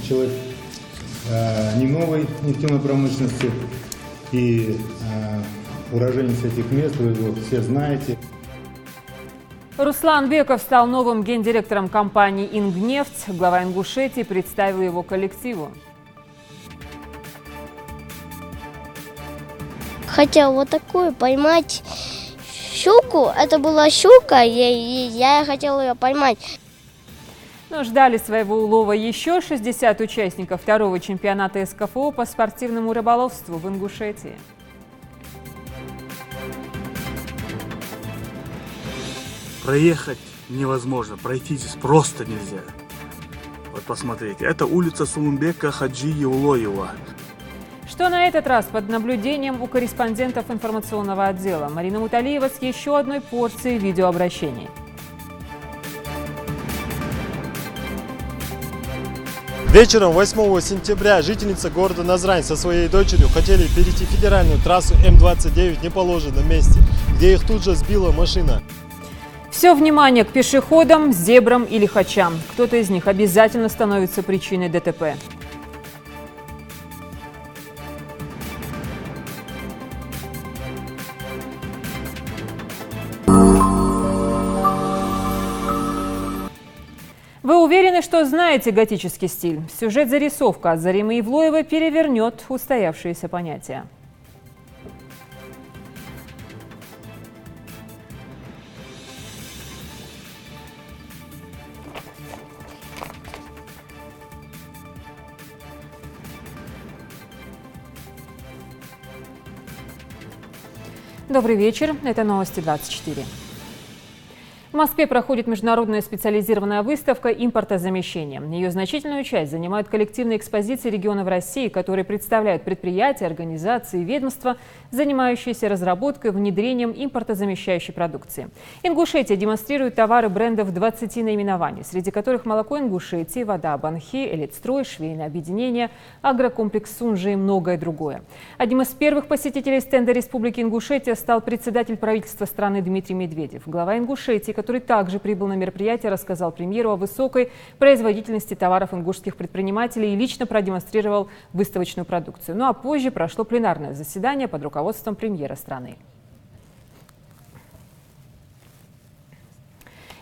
человек не новой нефтяной промышленности и уроженец этих мест, вы его все знаете. Руслан Беков стал новым гендиректором компании «Ингнефть». Глава Ингушетии представил его коллективу. Хотел вот такую поймать щуку. Это была щука, и я хотел ее поймать. Но ждали своего улова еще 60 участников второго чемпионата СКФО по спортивному рыболовству в Ингушетии. Проехать невозможно, пройти здесь просто нельзя. Вот посмотрите, это улица Сулумбека Хаджи Евлоева. Что на этот раз под наблюдением у корреспондентов информационного отдела. Марина Муталиева с еще одной порцией видеообращений. Вечером 8 сентября жительница города Назрань со своей дочерью хотели перейти федеральную трассу М-29 в неположенном месте, где их тут же сбила машина. Все внимание к пешеходам, зебрам и лихачам. Кто-то из них обязательно становится причиной ДТП. Вы уверены, что знаете готический стиль? Сюжет-зарисовка от Заримы Евлоевой перевернет устоявшиеся понятия. Добрый вечер. Это новости 24. В Москве проходит международная специализированная выставка импортозамещения. Ее значительную часть занимают коллективные экспозиции регионов России, которые представляют предприятия, организации и ведомства, занимающиеся разработкой и внедрением импортозамещающей продукции. Ингушетия демонстрирует товары брендов 20 наименований, среди которых молоко Ингушетии, вода Банхи, Элитстрой, швейное объединение, агрокомплекс Сунжи и многое другое. Одним из первых посетителей стенда Республики Ингушетия стал председатель правительства страны Дмитрий Медведев. Глава Ингушетии, который также прибыл на мероприятие, рассказал премьеру о высокой производительности товаров ингушских предпринимателей и лично продемонстрировал выставочную продукцию. Ну а позже прошло пленарное заседание под руководством премьера страны.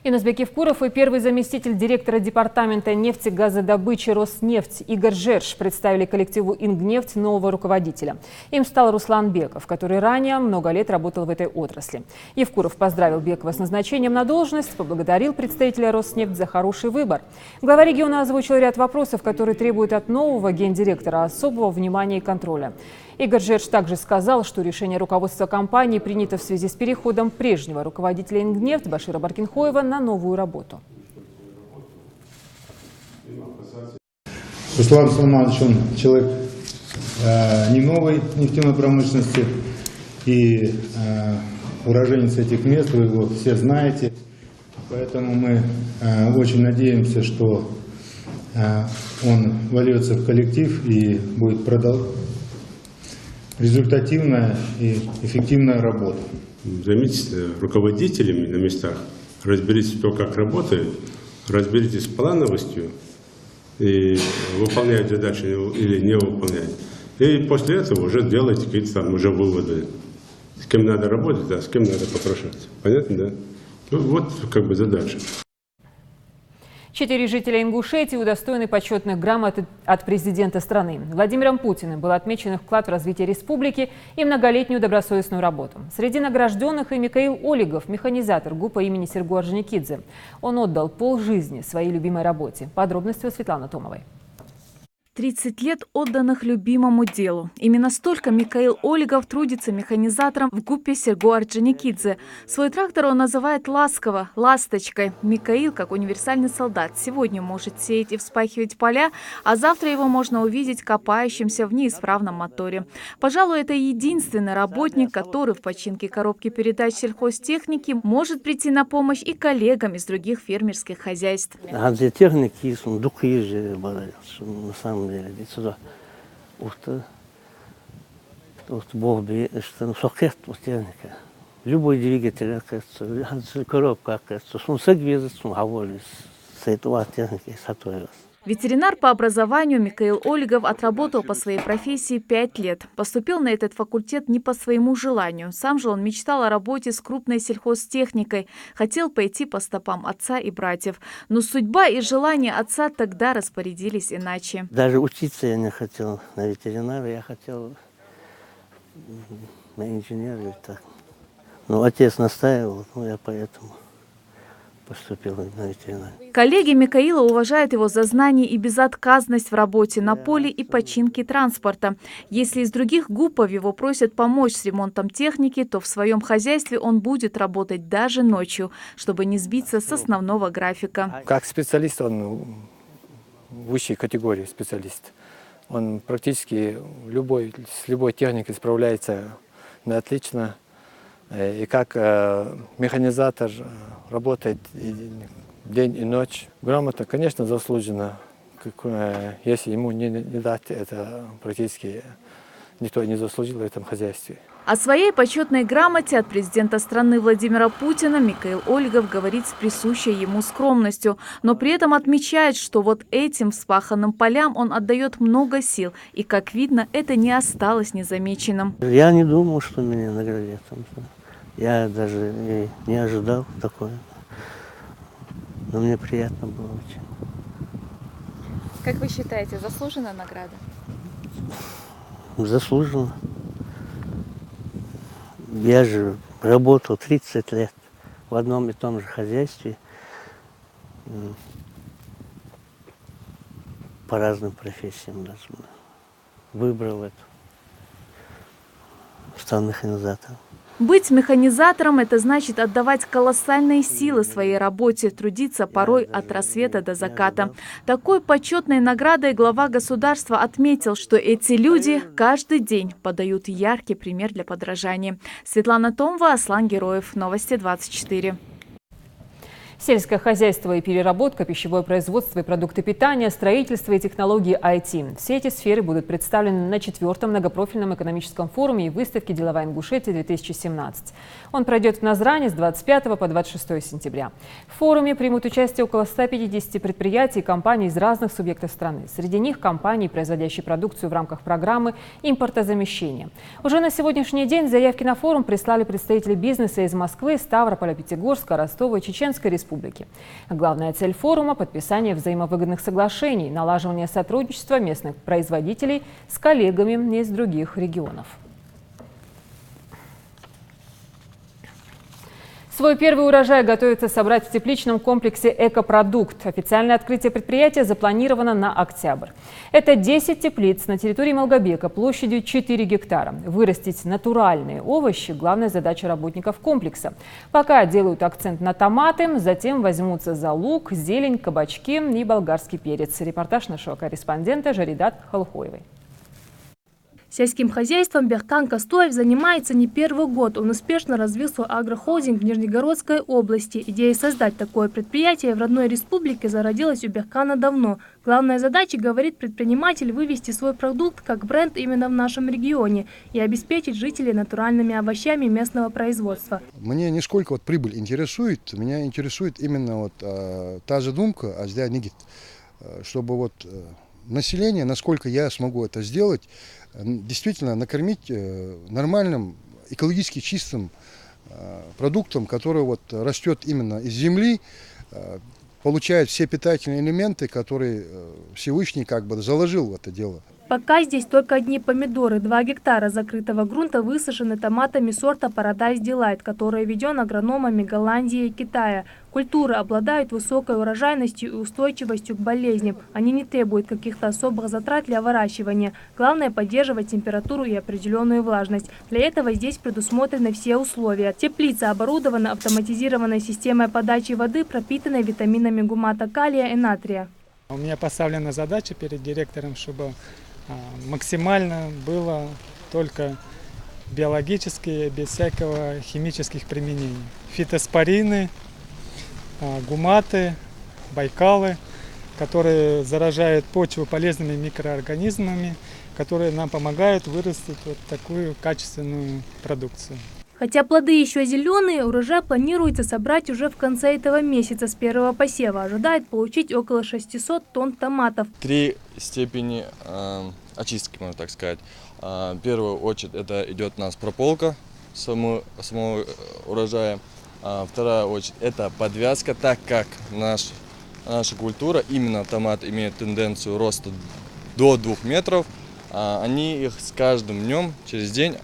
Инусбек Евкуров и первый заместитель директора департамента нефтегазодобычи Роснефть Игорь Жерш представили коллективу «Ингнефть» нового руководителя. Им стал Руслан Беков, который ранее много лет работал в этой отрасли. Евкуров поздравил Бекова с назначением на должность, поблагодарил представителя Роснефть за хороший выбор. Глава региона озвучил ряд вопросов, которые требуют от нового гендиректора особого внимания и контроля. Игорь Жерш также сказал, что решение руководства компании принято в связи с переходом прежнего руководителя «Ингнефть» Башира Баркинхоева на новую работу. Руслан Сулманович, он человек не новой нефтяной промышленности и уроженец этих мест, вы его все знаете. Поэтому мы очень надеемся, что он вольется в коллектив и будет продолжать результативная и эффективная работа. Займитесь руководителями на местах, разберитесь, кто как работает, разберитесь с плановостью и выполняет задачи или не выполняет. И после этого уже делайте какие-то там уже выводы. С кем надо работать, а с кем надо попрошаться. Понятно, да? Ну, вот как бы задача. 4 жителя Ингушетии удостоены почетных грамот от президента страны. Владимиром Путиным был отмечен их вклад в развитие республики и многолетнюю добросовестную работу. Среди награжденных и Микаил Олигов, механизатор ГУПа имени Серго Орджоникидзе. Он отдал полжизни своей любимой работе. Подробности у Светланы Томовой. 30 лет отданных любимому делу. Именно столько Микаил Олигов трудится механизатором в ГУПе Серго Орджоникидзе. Свой трактор он называет ласково «ласточкой». Микаил, как универсальный солдат, сегодня может сеять и вспахивать поля, а завтра его можно увидеть копающимся в неисправном моторе. Пожалуй, это единственный работник, который в починке коробки передач сельхозтехники может прийти на помощь и коллегам из других фермерских хозяйств. На самом деле, сюда, Бог что сокет техника. Любой двигатель, коробка, сунсек везет, аволис, с этого техники сатуэлас. Ветеринар по образованию Микаил Ольгов отработал по своей профессии 5 лет. Поступил на этот факультет не по своему желанию. Сам же он мечтал о работе с крупной сельхозтехникой. Хотел пойти по стопам отца и братьев. Но судьба и желание отца тогда распорядились иначе. Даже учиться я не хотел на ветеринара, я хотел на инженера или так. Но отец настаивал, я поэтому поступил на ветеринар. Коллеги Микаила уважают его за знания и безотказность в работе на поле и починке транспорта. Если из других ГУПов его просят помочь с ремонтом техники, то в своем хозяйстве он будет работать даже ночью, чтобы не сбиться с основного графика. Как специалист он высшей категории специалист. Он практически с любой техникой справляется отлично. И как механизатор работает день и ночь. Грамотно, конечно, заслуженно. Если ему не дать, это практически никто не заслужил в этом хозяйстве. О своей почетной грамоте от президента страны Владимира Путина Микаил Ольгов говорит с присущей ему скромностью, но при этом отмечает, что вот этим вспаханным полям он отдает много сил, и, как видно, это не осталось незамеченным. Я не думал, что меня наградят. Я даже не ожидал такое. Но мне приятно было очень. Как вы считаете, заслуженная награда? Заслуженно. Я же работал 30 лет в одном и том же хозяйстве по разным профессиям. Даже выбрал это. Стал механизатором. Быть механизатором – это значит отдавать колоссальные силы своей работе, трудиться порой от рассвета до заката. Такой почетной наградой глава государства отметил, что эти люди каждый день подают яркий пример для подражания. Светлана Томова, Аслан Героев. Новости 24. Сельское хозяйство и переработка, пищевое производство и продукты питания, строительство и технологии IT. Все эти сферы будут представлены на 4-м многопрофильном экономическом форуме и выставке «Деловая Ингушетия-2017». Он пройдет в Назране с 25 по 26 сентября. В форуме примут участие около 150 предприятий и компаний из разных субъектов страны. Среди них компании, производящие продукцию в рамках программы импортозамещения. Уже на сегодняшний день заявки на форум прислали представители бизнеса из Москвы, Ставрополя, Пятигорска, Ростова и Чеченской Республики. Главная цель форума – подписание взаимовыгодных соглашений, налаживание сотрудничества местных производителей с коллегами из других регионов. Свой первый урожай готовится собрать в тепличном комплексе «Экопродукт». Официальное открытие предприятия запланировано на октябрь. Это 10 теплиц на территории Малгобека площадью 4 гектара. Вырастить натуральные овощи – главная задача работников комплекса. Пока делают акцент на томаты, затем возьмутся за лук, зелень, кабачки и болгарский перец. Репортаж нашего корреспондента Жаридат Халхоевой. Сельским хозяйством Бехкан Кастоев занимается не первый год. Он успешно развил свой агрохолдинг в Нижнегородской области. Идея создать такое предприятие в родной республике зародилась у Бехкана давно. Главная задача, говорит предприниматель, вывести свой продукт как бренд именно в нашем регионе и обеспечить жителей натуральными овощами местного производства. Мне не сколько прибыль интересует, меня интересует именно та задумка, чтобы население, насколько я смогу это сделать, действительно накормить нормальным, экологически чистым продуктом, который растет именно из земли, получает все питательные элементы, которые Всевышний заложил в это дело. Пока здесь только одни помидоры. 2 гектара закрытого грунта высажены томатами сорта Paradise Delight, который введен агрономами Голландии и Китая. Культуры обладают высокой урожайностью и устойчивостью к болезням. Они не требуют каких-то особых затрат для выращивания. Главное – поддерживать температуру и определенную влажность. Для этого здесь предусмотрены все условия. Теплица оборудована автоматизированной системой подачи воды, пропитанной витаминами гумата калия и натрия. У меня поставлена задача перед директором, чтобы максимально было только биологические, без всякого химических применений. Фитоспорины, гуматы, байкалы, которые заражают почву полезными микроорганизмами, которые нам помогают вырастить такую качественную продукцию. Хотя плоды еще зеленые, урожай планируется собрать уже в конце этого месяца с первого посева. Ожидает получить около 600 тонн томатов. 3 степени очистки, можно так сказать. В первую очередь это идет у нас прополка самого урожая. Вторая очередь это подвязка, так как наша культура, именно томат, имеет тенденцию роста до 2 метров. Они их с каждым днем, через день,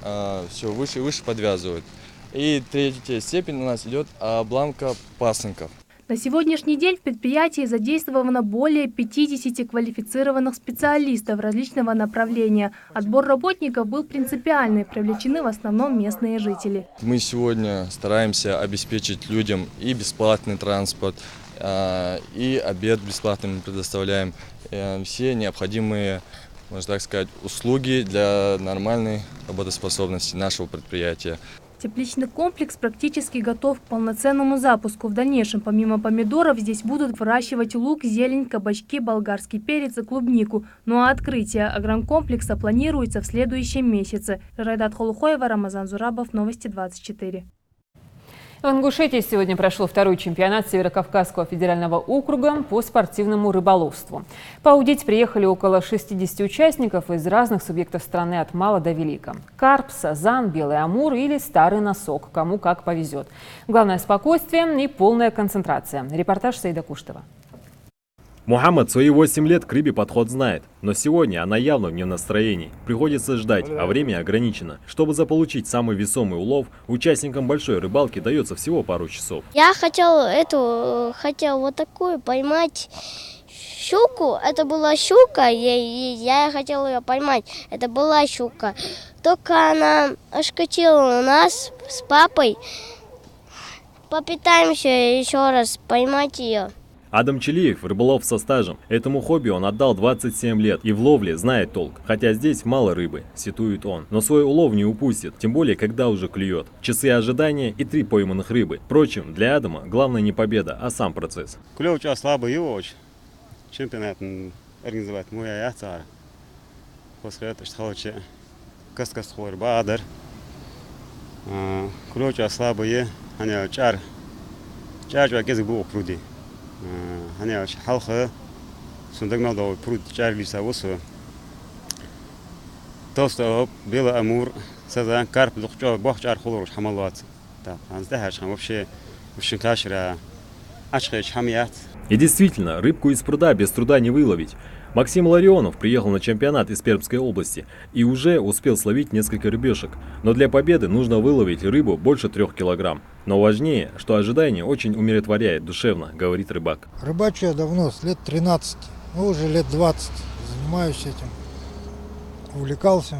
все выше и выше подвязывают. И третья степень у нас идет обламка пасынков. На сегодняшний день в предприятии задействовано более 50 квалифицированных специалистов различного направления. Отбор работников был принципиальный, привлечены в основном местные жители. Мы сегодня стараемся обеспечить людям и бесплатный транспорт, и обед бесплатно мы предоставляем, все необходимые, можно так сказать, услуги для нормальной работоспособности нашего предприятия. Тепличный комплекс практически готов к полноценному запуску. В дальнейшем, помимо помидоров, здесь будут выращивать лук, зелень, кабачки, болгарский перец и клубнику. Ну а открытие агрокомплекса планируется в следующем месяце. Райдат Холухоева, Рамазан Зурабов, Новости 24. В Ингушетии сегодня прошел второй чемпионат Северокавказского федерального округа по спортивному рыболовству. Поудить приехали около 60 участников из разных субъектов страны от мала до велика. Карп, сазан, белый амур или старый носок, кому как повезет. Главное – спокойствие и полная концентрация. Репортаж Саида Куштова. Мухаммад свои 8 лет к рыбе подход знает, но сегодня она явно не в настроении. Приходится ждать, а время ограничено. Чтобы заполучить самый весомый улов, участникам большой рыбалки дается всего пару часов. Я хотел вот такую поймать щуку. Это была щука, я хотел ее поймать. Это была щука. Только она ошкотила нас с папой. Попытаемся еще раз поймать ее. Адам Челиев – рыболов со стажем. Этому хобби он отдал 27 лет и в ловле знает толк. Хотя здесь мало рыбы, сетует он. Но свой улов не упустит, тем более, когда уже клюет. Часы ожидания и 3 пойманных рыбы. Впрочем, для Адама главное не победа, а сам процесс. Клев сейчас слабый и очень. Чемпионат организовать мой яцар. После этого что каскас хор бадр. Клев сейчас слабый, они чар чакез был пруди. Они халха сундук надо пруд чарли савусу. Толстой белый амур, сазан, карп, лукчо, бах чар холуруш хамалват. Да, анздахаш вообще кашра, ашхеч хамият. И действительно, рыбку из пруда без труда не выловить. Максим Ларионов приехал на чемпионат из Пермской области и уже успел словить несколько рыбешек. Но для победы нужно выловить рыбу больше 3 килограмм. Но важнее, что ожидание очень умиротворяет душевно, говорит рыбак. Рыбачу я давно, с лет 13, уже лет 20 занимаюсь этим. Увлекался,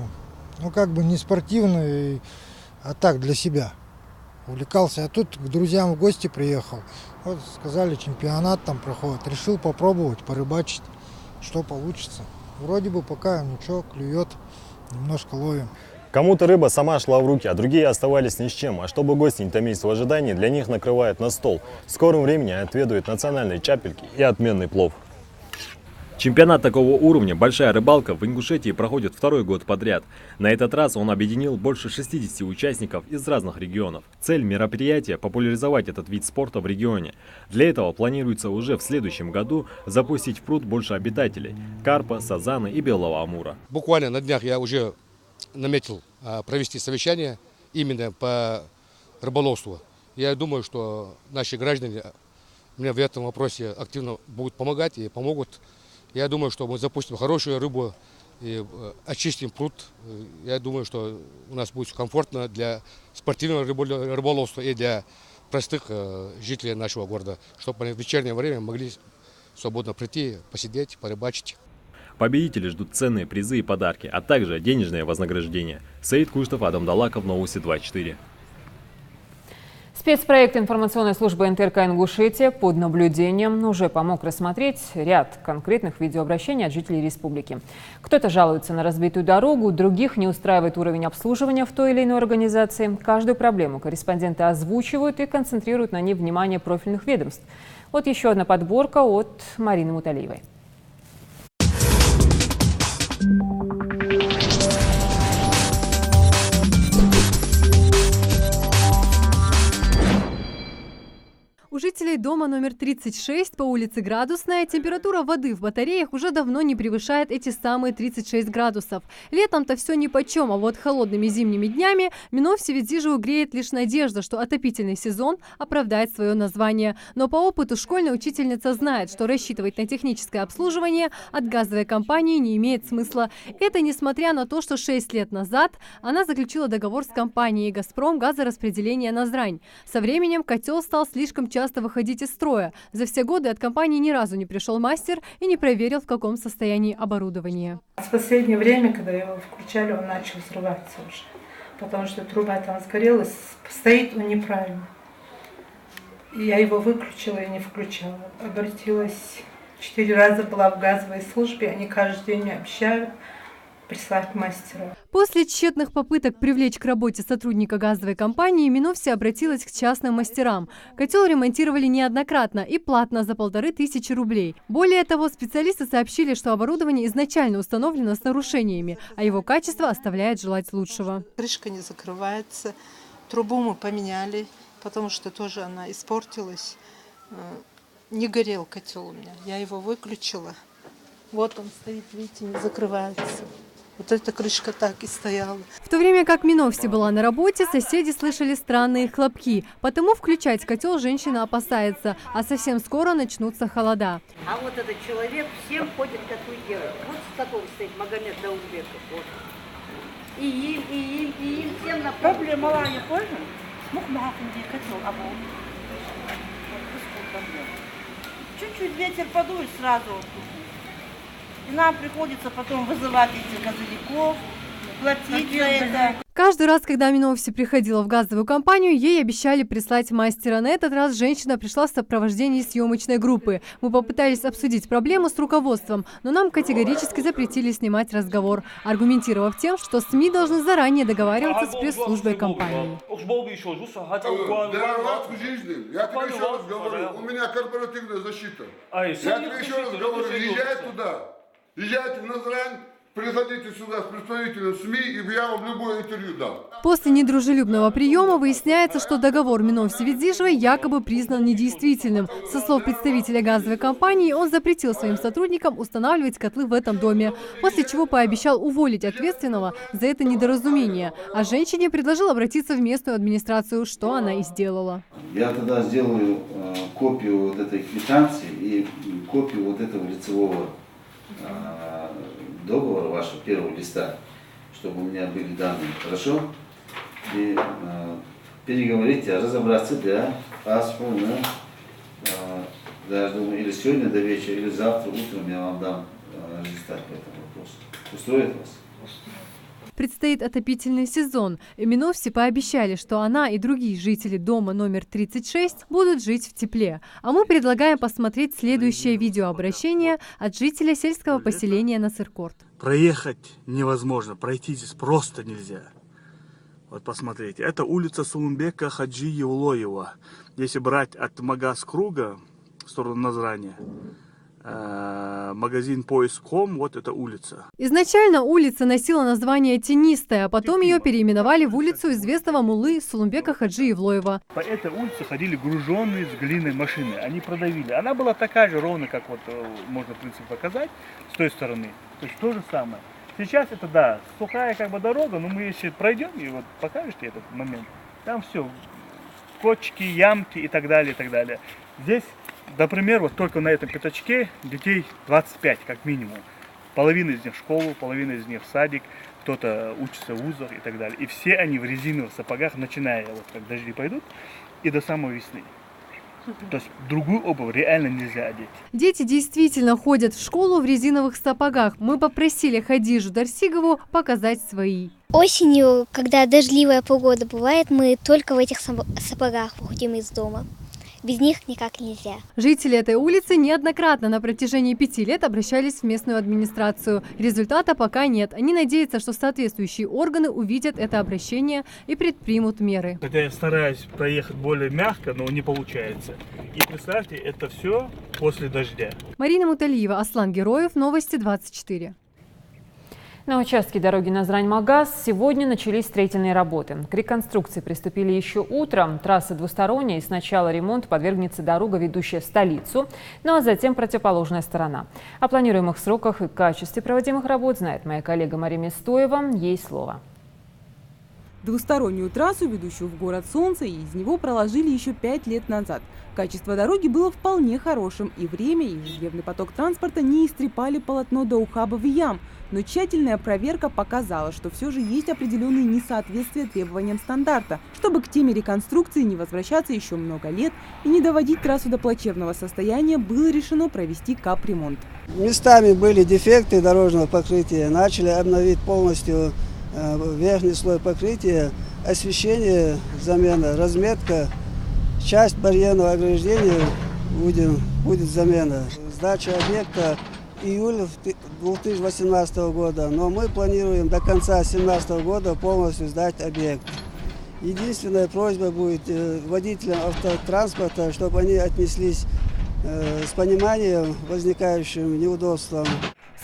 как бы не спортивно, а так для себя. Увлекался, а тут к друзьям в гости приехал. Вот сказали, чемпионат там проходит. Решил попробовать, порыбачить. Что получится. Вроде бы пока ничего, клюет, немножко ловим. Кому-то рыба сама шла в руки, а другие оставались ни с чем. А чтобы гости не томились в ожидании, для них накрывают на стол. В скором времени отведают национальные чапельки и отменный плов. Чемпионат такого уровня «Большая рыбалка» в Ингушетии проходит 2-й год подряд. На этот раз он объединил больше 60 участников из разных регионов. Цель мероприятия – популяризовать этот вид спорта в регионе. Для этого планируется уже в следующем году запустить в пруд больше обитателей – карпа, сазана и белого амура. Буквально на днях я уже наметил провести совещание именно по рыболовству. Я думаю, что наши граждане мне в этом вопросе активно будут помогать и помогут. Я думаю, что мы запустим хорошую рыбу и очистим пруд. Я думаю, что у нас будет комфортно для спортивного рыболовства и для простых жителей нашего города, чтобы они в вечернее время могли свободно прийти, посидеть, порыбачить. Победители ждут ценные призы и подарки, а также денежное вознаграждение. Саид Куштов, Адам Далаков, Новости 24. Спецпроект информационной службы НТРК Ингушетия под наблюдением уже помог рассмотреть ряд конкретных видеообращений от жителей республики. Кто-то жалуется на разбитую дорогу, других не устраивает уровень обслуживания в той или иной организации. Каждую проблему корреспонденты озвучивают и концентрируют на ней внимание профильных ведомств. Вот еще одна подборка от Марины Муталиевой. У жителей дома номер 36 по улице Градусная температура воды в батареях уже давно не превышает эти самые 36 градусов. Летом-то все нипочем, а вот холодными зимними днями Миновсевидзижеву греет лишь надежда, что отопительный сезон оправдает свое название. Но по опыту школьная учительница знает, что рассчитывать на техническое обслуживание от газовой компании не имеет смысла. Это несмотря на то, что 6 лет назад она заключила договор с компанией «Газпром» газораспределения «Назрань». Со временем котел стал слишком часто выходить из строя. За все годы от компании ни разу не пришел мастер и не проверил, в каком состоянии оборудование. В последнее время, когда его включали, он начал взрываться уже. Потому что труба там сгорелась, стоит он неправильно. И я его выключила и не включала. Обратилась 4 раза, была в газовой службе, они каждый день мне обещают прислать мастера. После тщетных попыток привлечь к работе сотрудника газовой компании, Миновси обратилась к частным мастерам. Котел ремонтировали неоднократно и платно за 1500 рублей. Более того, специалисты сообщили, что оборудование изначально установлено с нарушениями, а его качество оставляет желать лучшего. Крышка не закрывается, трубу мы поменяли, потому что тоже она испортилась. Не горел котел у меня, я его выключила. Вот он стоит, видите, не закрывается. Вот эта крышка так и стояла. В то время как Миновси была на работе, соседи слышали странные хлопки. Потому включать котел женщина опасается, а совсем скоро начнутся холода. А вот этот человек всем ходит котлы делать. Вот с которым стоит Магомед Даулбеков. Вот. И им всем на проблема лая тоже. Котел, а вот. Чуть-чуть ветер подует сразу. И нам приходится потом вызывать этих газовиков, платить за это. Каждый раз, когда Миновси приходила в газовую компанию, ей обещали прислать мастера. На этот раз женщина пришла в сопровождении съемочной группы. Мы попытались обсудить проблему с руководством, но нам категорически запретили снимать разговор, аргументировав тем, что СМИ должны заранее договариваться с пресс-службой компании. Я тебе еще раз говорю, у меня корпоративная защита. Я тебе еще раз говорю, езжай туда. Езжайте в Назрань, приходите сюда с представителем СМИ, и я вам любое интервью дам. После недружелюбного приема выясняется, что договор Миновси-Видзижевой якобы признан недействительным. Со слов представителя газовой компании, он запретил своим сотрудникам устанавливать котлы в этом доме, после чего пообещал уволить ответственного за это недоразумение. А женщине предложил обратиться в местную администрацию, что она и сделала. Я тогда сделаю копию вот этой квитанции и копию вот этого лицевого договора вашего первого листа, чтобы у меня были данные, хорошо? И переговорите, разобраться, да, паспорно, даже думаю, или сегодня до вечера, или завтра утром я вам дам результат по этому вопросу. Устроит вас? Предстоит отопительный сезон. Миновси пообещали, что она и другие жители дома номер 36 будут жить в тепле. А мы предлагаем посмотреть следующее видеообращение от жителя сельского поселения Насыркорт. Проехать невозможно, пройти здесь просто нельзя. Вот посмотрите, это улица Сулумбека Хаджи Евлоева. Если брать от Магаз-круга в сторону Назрани, магазин Поиск.ком, вот эта улица. Изначально улица носила название Тенистая, а потом ее переименовали в улицу известного муллы Сулумбека Хаджи Евлоева. По этой улице ходили груженные с глиной машины, они продавили. Она была такая же ровно, как вот можно в принципе показать с той стороны. То есть то же самое. Сейчас это, да, сухая как бы дорога, но мы если пройдем и вот покажете этот момент, там все, кочки, ямки и так далее, и так далее. Здесь, например, вот только на этом пятачке детей 25 как минимум. Половина из них в школу, половина из них в садик, кто-то учится в вузах и так далее. И все они в резиновых сапогах, начиная вот как дожди пойдут, и до самой весны. То есть другую обувь реально нельзя одеть. Дети действительно ходят в школу в резиновых сапогах. Мы попросили Хадижу Дарсигову показать свои. Осенью, когда дождливая погода бывает, мы только в этих сапогах выходим из дома. Без них никак нельзя. Жители этой улицы неоднократно на протяжении 5 лет обращались в местную администрацию. Результата пока нет. Они надеются, что соответствующие органы увидят это обращение и предпримут меры. Хотя я стараюсь проехать более мягко, но не получается. И представьте, это все после дождя. Марина Муталиева, Аслан Героев, Новости 24. На участке дороги Назрань-Магаз сегодня начались строительные работы. К реконструкции приступили еще утром. Трасса двусторонняя, и сначала ремонт подвергнется дорога, ведущая в столицу, ну а затем противоположная сторона. О планируемых сроках и качестве проводимых работ знает моя коллега Мария Местоева. Ей слово. Двустороннюю трассу, ведущую в город Солнца, и из него проложили еще 5 лет назад. Качество дороги было вполне хорошим, и время, и ежедневный поток транспорта не истрепали полотно до ухабов и ям. Но тщательная проверка показала, что все же есть определенные несоответствия требованиям стандарта. Чтобы к теме реконструкции не возвращаться еще много лет и не доводить трассу до плачевного состояния, было решено провести капремонт. Местами были дефекты дорожного покрытия, начали обновить полностью верхний слой покрытия, освещение, замена, разметка, часть барьерного ограждения будет замена. Сдача объекта июля 2018 года, но мы планируем до конца 2017 года полностью сдать объект. Единственная просьба будет водителям автотранспорта, чтобы они отнеслись с пониманием возникающим неудобствам.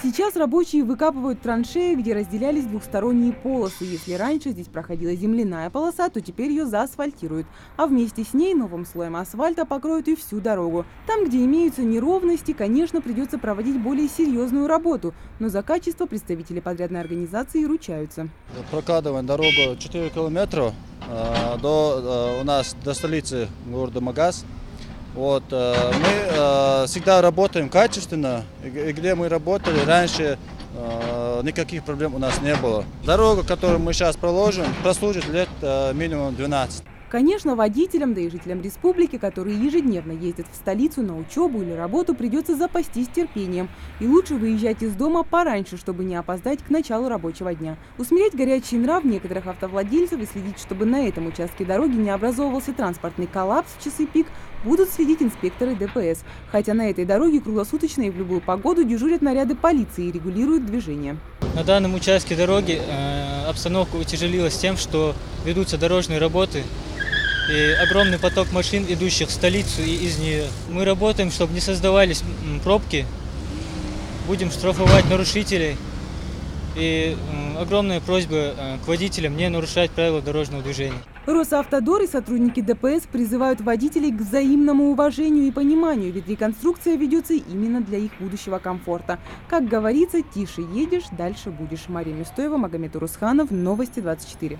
Сейчас рабочие выкапывают траншеи, где разделялись двухсторонние полосы. Если раньше здесь проходила земляная полоса, то теперь ее заасфальтируют. А вместе с ней новым слоем асфальта покроют и всю дорогу. Там, где имеются неровности, конечно, придется проводить более серьезную работу. Но за качество представители подрядной организации ручаются. Прокладываем дорогу 4 километра у нас до столицы города Магаз. Мы всегда работаем качественно, и где мы работали раньше, никаких проблем у нас не было. Дорога, которую мы сейчас проложим, прослужит лет минимум 12. Конечно, водителям, да и жителям республики, которые ежедневно ездят в столицу на учебу или работу, придется запастись терпением. И лучше выезжать из дома пораньше, чтобы не опоздать к началу рабочего дня. Усмирять горячий нрав некоторых автовладельцев и следить, чтобы на этом участке дороги не образовывался транспортный коллапс в часы пик, будут следить инспекторы ДПС. Хотя на этой дороге круглосуточно и в любую погоду дежурят наряды полиции и регулируют движение. На данном участке дороги обстановка утяжелилась тем, что ведутся дорожные работы и огромный поток машин, идущих в столицу и из нее. Мы работаем, чтобы не создавались пробки, будем штрафовать нарушителей. И огромная просьба к водителям не нарушать правила дорожного движения. Росавтодор и сотрудники ДПС призывают водителей к взаимному уважению и пониманию, ведь реконструкция ведется именно для их будущего комфорта. Как говорится, тише едешь, дальше будешь. Мария Местоева, Магомед Урусханов, Новости 24.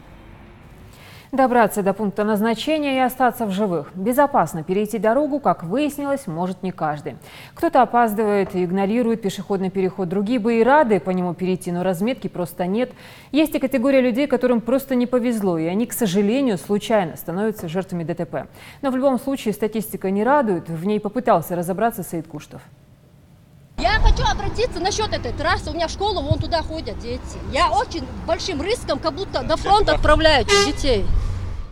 Добраться до пункта назначения и остаться в живых. Безопасно перейти дорогу, как выяснилось, может не каждый. Кто-то опаздывает и игнорирует пешеходный переход. Другие бы и рады по нему перейти, но разметки просто нет. Есть и категория людей, которым просто не повезло, и они, к сожалению, случайно становятся жертвами ДТП. Но в любом случае статистика не радует. В ней попытался разобраться Саид Куштов. Я хочу обратиться насчет этой трассы. У меня в школу вон туда ходят дети. Я очень большим риском, как будто до фронта отправляю детей.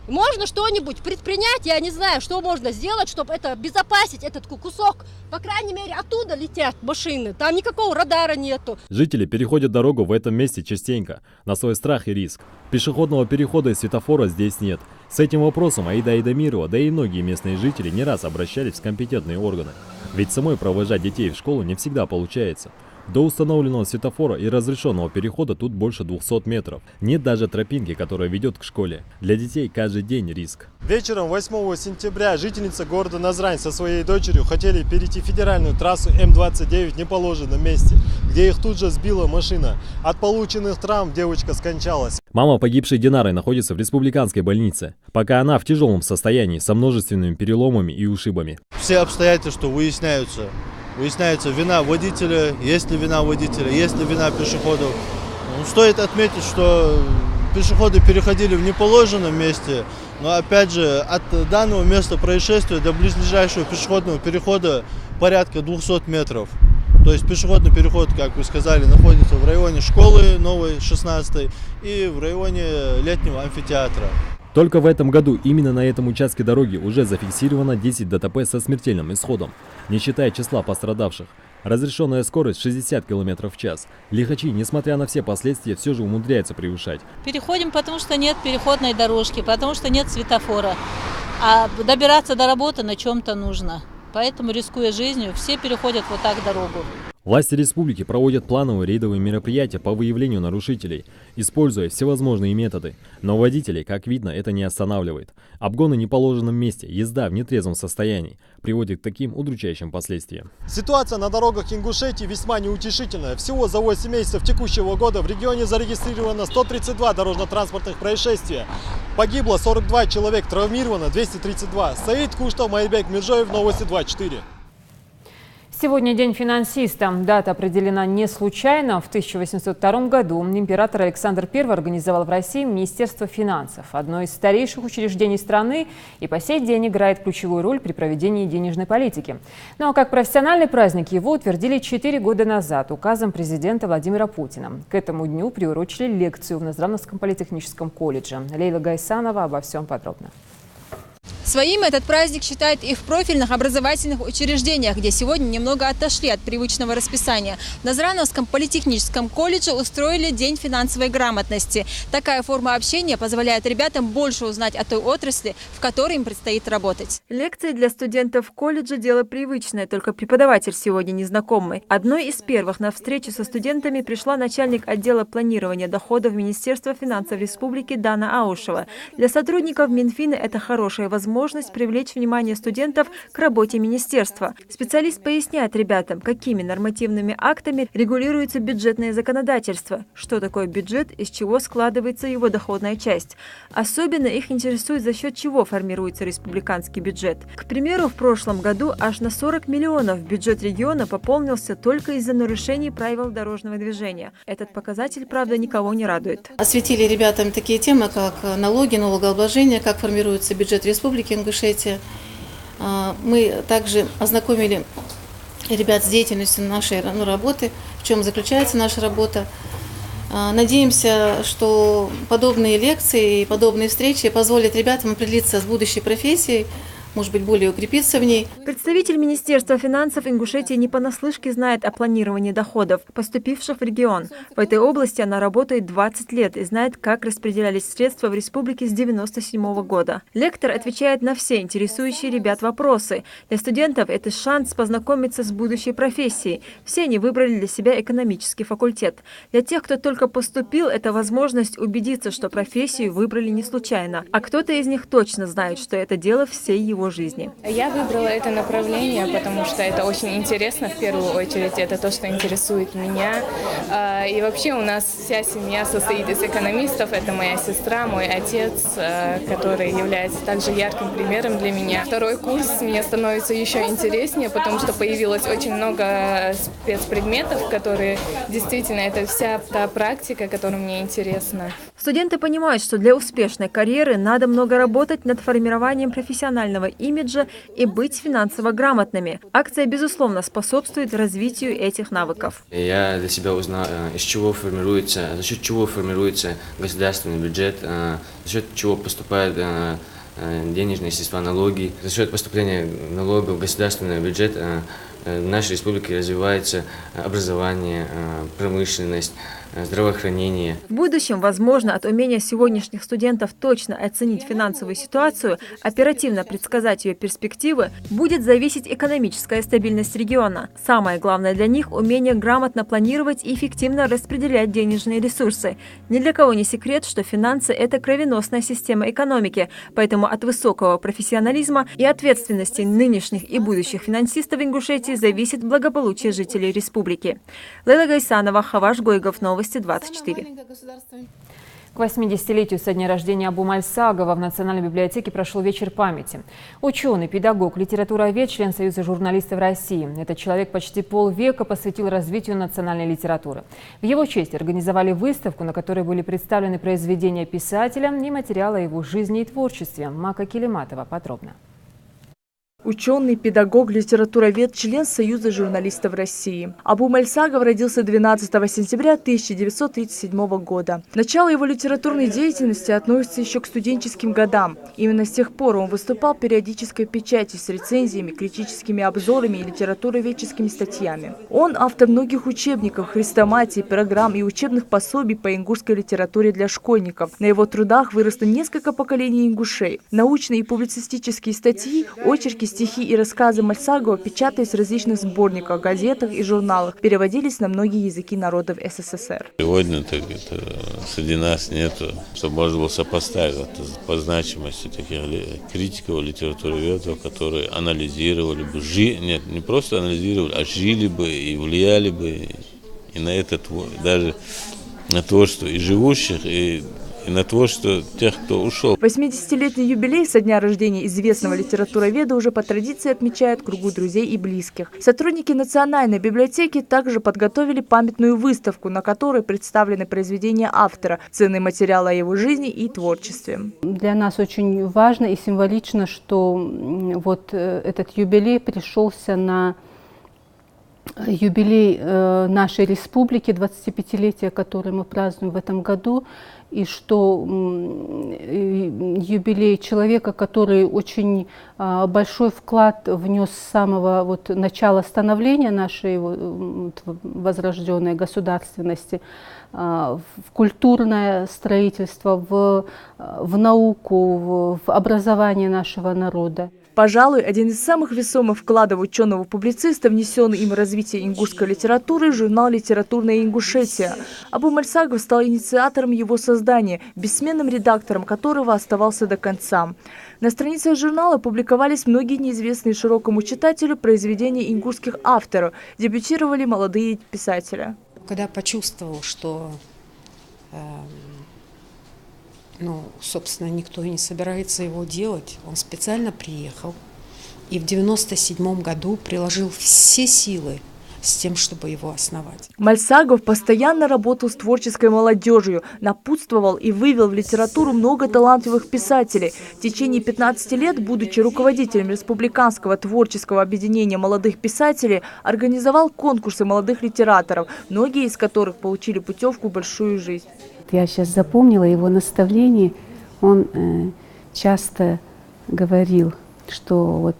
Можно что-нибудь предпринять, я не знаю, что можно сделать, чтобы это обезопасить, этот кусок. По крайней мере, оттуда летят машины, там никакого радара нету. Жители переходят дорогу в этом месте частенько, на свой страх и риск. Пешеходного перехода и светофора здесь нет. С этим вопросом Аида Айдамирова, да и многие местные жители не раз обращались в компетентные органы. Ведь самой провожать детей в школу не всегда получается. До установленного светофора и разрешенного перехода тут больше 200 метров. Нет даже тропинки, которая ведет к школе. Для детей каждый день риск. Вечером 8 сентября жительница города Назрань со своей дочерью хотели перейти федеральную трассу М29 в неположенном месте, где их тут же сбила машина. От полученных травм девочка скончалась. Мама погибшей Динары находится в республиканской больнице. Пока она в тяжелом состоянии, со множественными переломами и ушибами. Все обстоятельства выясняются. Выясняется вина водителя, есть ли вина водителя, есть ли вина пешеходов. Стоит отметить, что пешеходы переходили в неположенном месте, но опять же от данного места происшествия до близлежащего пешеходного перехода порядка 200 метров. То есть пешеходный переход, как вы сказали, находится в районе школы новой 16 и в районе летнего амфитеатра. Только в этом году именно на этом участке дороги уже зафиксировано 10 ДТП со смертельным исходом, не считая числа пострадавших. Разрешенная скорость 60 км в час. Лихачи, несмотря на все последствия, все же умудряются превышать. Переходим, потому что нет переходной дорожки, потому что нет светофора. А добираться до работы на чем-то нужно. Поэтому, рискуя жизнью, все переходят вот так дорогу. Власти республики проводят плановые рейдовые мероприятия по выявлению нарушителей, используя всевозможные методы. Но водителей, как видно, это не останавливает. Обгоны в неположенном месте, езда в нетрезвом состоянии приводит к таким удручающим последствиям. Ситуация на дорогах Ингушетии весьма неутешительная. Всего за 8 месяцев текущего года в регионе зарегистрировано 132 дорожно-транспортных происшествия. Погибло 42 человек, травмировано 232. Саид Куштов, Майбек Миржоев, Новости 24. Сегодня день финансиста. Дата определена не случайно. В 1802 году император Александр I организовал в России Министерство финансов, одно из старейших учреждений страны, и по сей день играет ключевую роль при проведении денежной политики. Ну а как профессиональный праздник его утвердили 4 года назад указом президента Владимира Путина. К этому дню приурочили лекцию в Назрановском политехническом колледже. Лейла Гайсанова обо всем подробно. Своим этот праздник считают и в профильных образовательных учреждениях, где сегодня немного отошли от привычного расписания. В Назрановском политехническом колледже устроили День финансовой грамотности. Такая форма общения позволяет ребятам больше узнать о той отрасли, в которой им предстоит работать. Лекции для студентов колледжа – дело привычное, только преподаватель сегодня незнакомый. Одной из первых на встречу со студентами пришла начальник отдела планирования доходов Министерства финансов Республики Дана Аушева. Для сотрудников Минфина это хорошая возможность привлечь внимание студентов к работе министерства. Специалист поясняет ребятам, какими нормативными актами регулируется бюджетное законодательство, что такое бюджет, из чего складывается его доходная часть. Особенно их интересует, за счет чего формируется республиканский бюджет. К примеру, в прошлом году аж на 40 миллионов бюджет региона пополнился только из-за нарушений правил дорожного движения. Этот показатель, правда, никого не радует. Осветили ребятам такие темы, как налоги, налогообложение, как формируется бюджет республики Ингушетия. Мы также ознакомили ребят с деятельностью нашей работы, в чем заключается наша работа. Надеемся, что подобные лекции и подобные встречи позволят ребятам определиться с будущей профессией, может быть, более укрепиться в ней. Представитель Министерства финансов Ингушетии не понаслышке знает о планировании доходов, поступивших в регион. В этой области она работает 20 лет и знает, как распределялись средства в республике с 1997 года. Лектор отвечает на все интересующие ребят вопросы. Для студентов это шанс познакомиться с будущей профессией. Все они выбрали для себя экономический факультет. Для тех, кто только поступил, это возможность убедиться, что профессию выбрали не случайно. А кто-то из них точно знает, что это дело всей его жизни. Я выбрала это направление, потому что это очень интересно, в первую очередь, это то, что интересует меня. И вообще у нас вся семья состоит из экономистов, это моя сестра, мой отец, который является также ярким примером для меня. Второй курс мне становится еще интереснее, потому что появилось очень много спецпредметов, которые действительно, это вся та практика, которая мне интересна. Студенты понимают, что для успешной карьеры надо много работать над формированием профессионального имиджа и быть финансово грамотными. Акция, безусловно, способствует развитию этих навыков. Я для себя узнал, за счет чего формируется государственный бюджет, за счет чего поступают денежные средства, налоги. За счет поступления налогов в государственный бюджет в нашей республике развивается образование, промышленность, здравоохранение. В будущем, возможно, от умения сегодняшних студентов точно оценить финансовую ситуацию, оперативно предсказать ее перспективы, будет зависеть экономическая стабильность региона. Самое главное для них – умение грамотно планировать и эффективно распределять денежные ресурсы. Ни для кого не секрет, что финансы – это кровеносная система экономики, поэтому от высокого профессионализма и ответственности нынешних и будущих финансистов Ингушетии зависит благополучие жителей республики. Лейла Гайсанова, Хаваш Гойгов, Новости 24. К 80-летию со дня рождения Абу Мальсагова в Национальной библиотеке прошел вечер памяти. Ученый, педагог, литературовед, член Союза журналистов России. Этот человек почти полвека посвятил развитию национальной литературы. В его честь организовали выставку, на которой были представлены произведения писателя и материалы о его жизни и творчестве. Мака Келиматова подробно. Ученый, педагог, литературовед, член Союза журналистов России. Абу Мальсагов родился 12 сентября 1937 года. Начало его литературной деятельности относится еще к студенческим годам. Именно с тех пор он выступал в периодической печати с рецензиями, критическими обзорами и литературоведческими статьями. Он автор многих учебников, хрестоматий, программ и учебных пособий по ингушской литературе для школьников. На его трудах выросло несколько поколений ингушей. Научные и публицистические статьи, очерки, стихи и рассказы Мальсагова печатались в различных сборниках, газетах и журналах, переводились на многие языки народов СССР. Сегодня среди нас нету, чтобы можно было сопоставить по значимости таких критиков, литературоведов, которые анализировали бы, не просто анализировали, а жили бы и влияли бы и на это, даже на творчество и живущих, и на творчество тех, кто ушел. 80-летний юбилей со дня рождения известного литературоведа уже по традиции отмечают в кругу друзей и близких. Сотрудники Национальной библиотеки также подготовили памятную выставку, на которой представлены произведения автора, ценные материалы о его жизни и творчестве. Для нас очень важно и символично, что вот этот юбилей пришелся на юбилей нашей республики, 25-летие, которое мы празднуем в этом году, и что юбилей человека, который очень большой вклад внес с самого начала становления нашей возрожденной государственности в культурное строительство, в науку, в образование нашего народа. Пожалуй, один из самых весомых вкладов ученого-публициста, внесенный им в развитие ингушской литературы, журнал «Литературная Ингушетия». Абу Мальсагов стал инициатором его создания, бессменным редактором которого оставался до конца. На страницах журнала публиковались многие неизвестные широкому читателю произведения ингушских авторов, дебютировали молодые писатели. Когда почувствовал, что собственно, никто и не собирается его делать, он специально приехал и в 1997 году приложил все силы с тем, чтобы его основать. Мальсагов постоянно работал с творческой молодежью, напутствовал и вывел в литературу много талантливых писателей. В течение 15 лет, будучи руководителем Республиканского творческого объединения молодых писателей, организовал конкурсы молодых литераторов, многие из которых получили путевку в большую жизнь. Я сейчас запомнила его наставление. Он часто говорил, что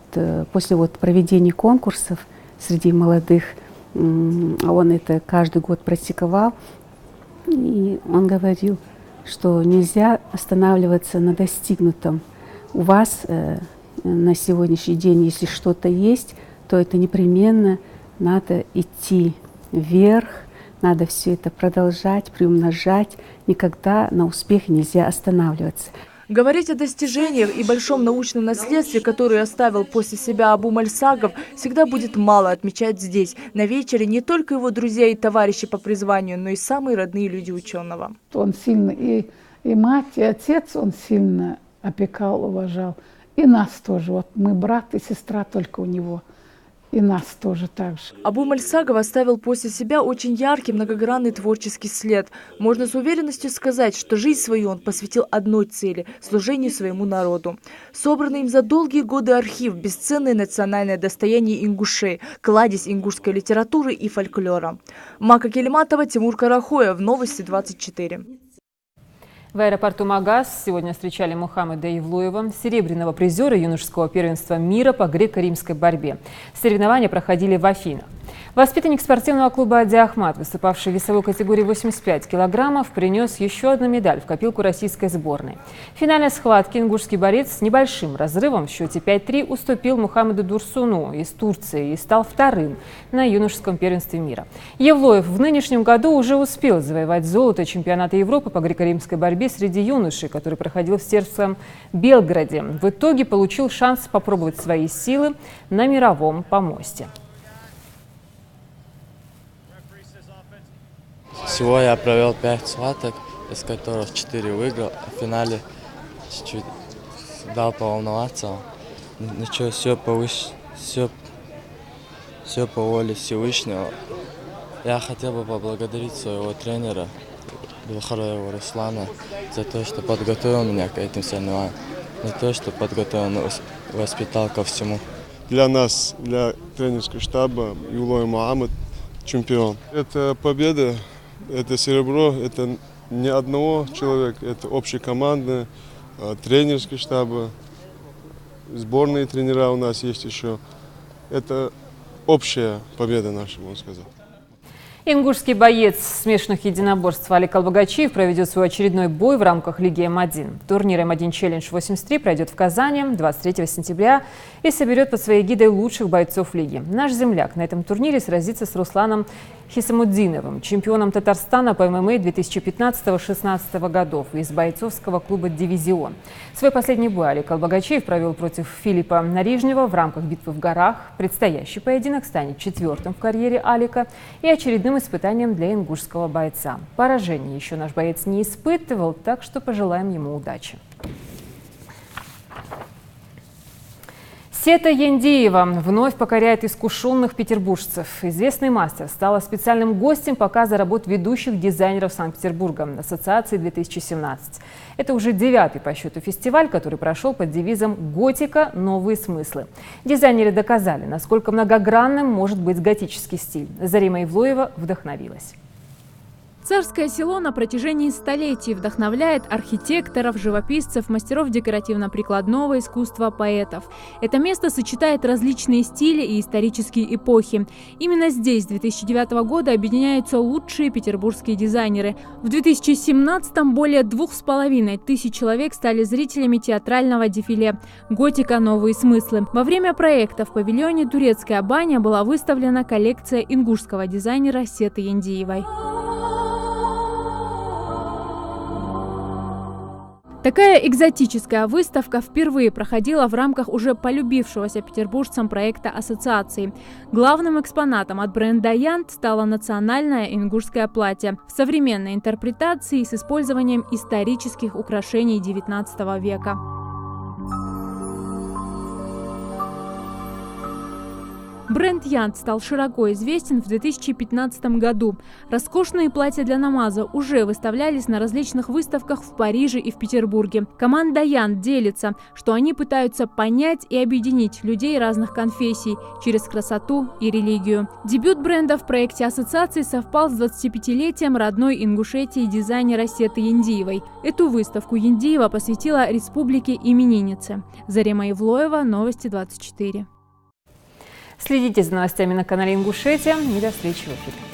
после проведения конкурсов среди молодых, он это каждый год практиковал, и он говорил, что нельзя останавливаться на достигнутом. У вас на сегодняшний день, если что-то есть, то это непременно надо идти вверх, надо все это продолжать, приумножать. Никогда на успехе нельзя останавливаться. Говорить о достижениях и большом научном наследстве, которое оставил после себя Абу Мальсагов, всегда будет мало, отмечать здесь. На вечере не только его друзья и товарищи по призванию, но и самые родные люди ученого. Он сильно и мать, и отец он сильно опекал, уважал. И нас тоже. Мы брат и сестра только у него. И нас тоже так же. Абу Мальсагов оставил после себя очень яркий, многогранный творческий след. Можно с уверенностью сказать, что жизнь свою он посвятил одной цели – служению своему народу. Собранный им за долгие годы архив – бесценное национальное достояние ингушей, кладезь ингушской литературы и фольклора. Мака Келиматова, Тимур Карахоев, Новости 24. В аэропорту Магас сегодня встречали Мухаммеда Евлуева, серебряного призера юношеского первенства мира по греко-римской борьбе. Соревнования проходили в Афинах. Воспитанник спортивного клуба «Ади Ахмат», выступавший в весовой категории 85 килограммов, принес еще одну медаль в копилку российской сборной. В финальной схватке ингушский борец с небольшим разрывом в счете 5-3 уступил Мухаммеду Дурсуну из Турции и стал вторым на юношеском первенстве мира. Евлуев в нынешнем году уже успел завоевать золото чемпионата Европы по греко-римской борьбе среди юношей, который проходил в сербском Белграде. В итоге получил шанс попробовать свои силы на мировом помосте. Всего я провел 5 схваток, из которых 4 выиграл. В финале чуть-чуть дал поволноваться. Ничего, все по воле Всевышнего. Я хотел бы поблагодарить своего тренера Белхараева Руслана за то, что подготовил меня к этим соревнованиям, за то, что подготовил, воспитал ко всему. Для нас, для тренерского штаба, Евлуев Мухаммед чемпион. Это победа. Это серебро, это не одного человека, это общекомандное, тренерский штаб, сборные тренера у нас есть еще. Это общая победа наша, можно сказать. Ингушский боец смешанных единоборств Алик Албагачиев проведет свой очередной бой в рамках Лиги М1. Турнир М1 Челлендж 83 пройдет в Казани 23 сентября и соберет под своей гидой лучших бойцов лиги. Наш земляк на этом турнире сразится с Русланом Хисамуддиновым, чемпионом Татарстана по ММА 2015-16 годов из бойцовского клуба «Дивизион». Свой последний бой Алик Албагачиев провел против Филиппа Нарижнего в рамках битвы в горах. Предстоящий поединок станет 4-м в карьере Алика и очередным испытанием для ингушского бойца. Поражений еще наш боец не испытывал, так что пожелаем ему удачи. Сета Яндиева вновь покоряет искушенных петербуржцев. Известный мастер стала специальным гостем показа работ ведущих дизайнеров Санкт-Петербурга Ассоциации 2017. Это уже 9-й по счету фестиваль, который прошел под девизом «Готика. Новые смыслы». Дизайнеры доказали, насколько многогранным может быть готический стиль. Зарима Ивлоева вдохновилась. Царское село на протяжении столетий вдохновляет архитекторов, живописцев, мастеров декоративно-прикладного искусства, поэтов. Это место сочетает различные стили и исторические эпохи. Именно здесь с 2009 года объединяются лучшие петербургские дизайнеры. В 2017-м более 2500 человек стали зрителями театрального дефиле «Готика. Новые смыслы». Во время проекта в павильоне «Турецкая баня» была выставлена коллекция ингушского дизайнера Сеты Яндиевой. Такая экзотическая выставка впервые проходила в рамках уже полюбившегося петербуржцам проекта ассоциации. Главным экспонатом от бренда Янт стало национальное ингушское платье в современной интерпретации с использованием исторических украшений XIX века. Бренд Янт стал широко известен в 2015 году. Роскошные платья для намаза уже выставлялись на различных выставках в Париже и в Петербурге. Команда Янт делится, что они пытаются понять и объединить людей разных конфессий через красоту и религию. Дебют бренда в проекте ассоциации совпал с 25-летием родной Ингушетии дизайнера Сеты Яндиевой. Эту выставку Яндиева посвятила республике именинницы. Зарима Ивлоева, Новости 24. Следите за новостями на канале Ингушетия и до встречи в эфире.